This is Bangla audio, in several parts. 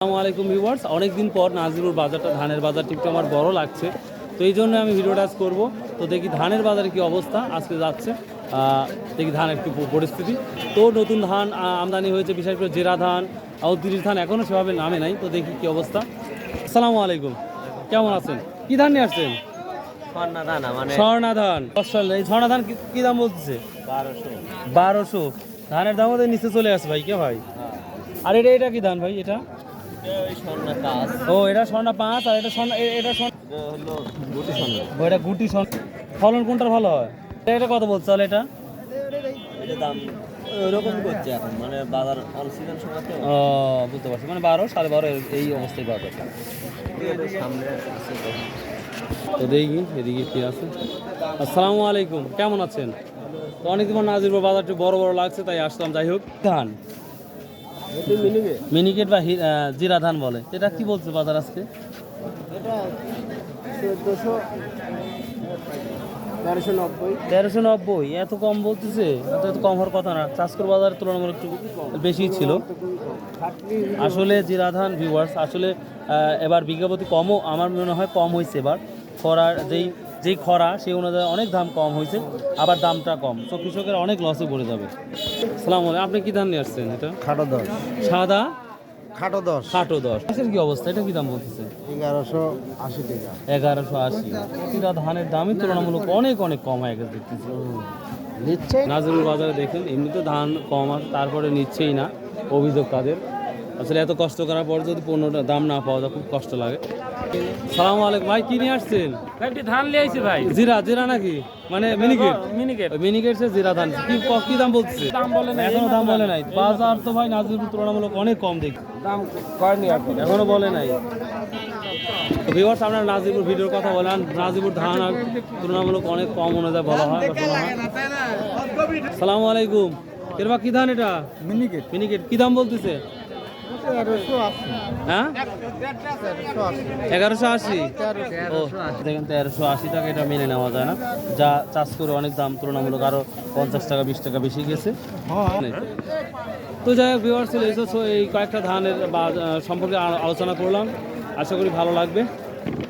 আসসালামু আলাইকুম ভিউয়ার্স, অনেকদিন পর নাজিরুর বাজারটা ধানের বাজারটি একটু আমার বড় লাগছে, তো এই জন্য আমি ভিডিওটা আজ করবো। তো দেখি ধানের বাজারে কি অবস্থা আজকে যাচ্ছে, দেখি ধানের একটু পরিস্থিতি। তো নতুন ধান আমদানি হয়েছে, বিশেষ করে জিরা ধান, ৩৯ ধান এখনও সেভাবে নামে নাই। তো দেখি কি অবস্থা। আসসালামু আলাইকুম, কেমন আছেন? কি ধান নিয়ে আসছেন? স্বর্ণা ধান। এই স্বর্ণা ধান কি দাম বলতেছে? 1200। ধানের দাম ওদের নিচে চলে আসে ভাই, কে ভাই? আর এটা কি ধান ভাই? এটা ও, এটা স্বর্ণা 5, আর এটা স্বর্ণা, এটা গুটি স্বর্ণা। ফলন কোনটার ভালো হয়? এটা কত বলছে তাহলে? এটা দাম ওরকম করছে এখন, মানে বাজার অল সিজন সময় তো। ও, বুঝতে পারছি, মানে 12, 12.5 এই অবস্থায় বাজার। সামনে আছে তো দেখি এদিকে কি আছে। আসসালামু আলাইকুম, কেমন আছেন? তো অনেকদিন পর নাজিরপুর বাজারটি বড় বড় লাগছে, তাই আসলাম। যাই হোক, ধান মিনিকেট বা জিরা ধান বলে, এটা কি বলছে বাজার আজকে? এটা 1390। এত কম বলতেছে? এত কম হওয়ার কথা না, চাষকর বাজারের তুলনামূলক একটু বেশি ছিল আসলে জিরা ধান। ভিউয়ার্স, আসলে এবার বিঘাপতি কমও আমার মনে হয় কম হয়েছে এবার। খরার যেই খরা সেই অনুযায়ী অনেক দাম কম হয়েছে, আবার দামটা কম, তো কৃষকের অনেক লসে পড়ে যাবে। সালাম আলাইকুম, আপনি কি ধান নিয়ে আসছেন? এটা খাটো 10, সাদা খাটো 10, খাটো 10। এর কি অবস্থা? এটা কি দাম বলতেছে? 1180 টাকা। 1180। প্রতিটা ধানের দামই তুলনামূলক অনেক অনেক কম হয়ে গেছে দেখতেছি। নিচ্ছে নাজিরুল বাজারে দেখেন, এমনিতে ধান কম আছে, তারপরে নিচ্ছেই না। অভিযোগ কাদের? আসলে এত কষ্ট করার পর যদি পণ্যটা দাম না পাওয়া যায়, খুব কষ্ট লাগে। সালামু আলাইকুম ভাই, কি নিয়ে আসছেন? ধান নিয়ে আইছি ভাই। জিরা নাকি? মানে মিনিকেট সে জিরা ধান। কি দাম বলছে? দাম বলে নাই, এখনো দাম বলে নাই। বাজার তো ভাই নাজিরপুর তুলনামূলক অনেক কম দেখি। দাম কয়নি এখনো বলে নাই। তো ভিউয়ার্স, আপনারা নাজিরপুর ভিডিওর কথা বলেন, নাজিরপুর ধান আর তুলনামূলক অনেক কম অনুযায়ী বলা হয়। সালামু আলাইকুম, এরবা কি ধান? এটা মিনিকেট। কি দাম বলতেছে? হ্যাঁ, 1180। ও দেখেন, 1380 টাকা। এটা মেনে নেওয়া যায় না, যা চাষ করে অনেক দাম তুলনামূলক আরো 50 টাকা 20 টাকা বেশি গেছে। তো যাই হোক ভিউয়ার্স, এই কয়েকটা ধানের সম্পর্কে আলোচনা করলাম, আশা করি ভালো লাগবে।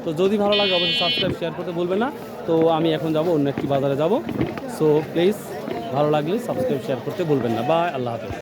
তো যদি ভালো লাগে অবশ্যই সাবস্ক্রাইব শেয়ার করতে বলবেন না। তো আমি এখন যাব, অন্য একটি বাজারে যাব। সো প্লিজ ভালো লাগলে সাবস্ক্রাইব শেয়ার করতে বলবেন না। বাই, আল্লাহ হাফেজ।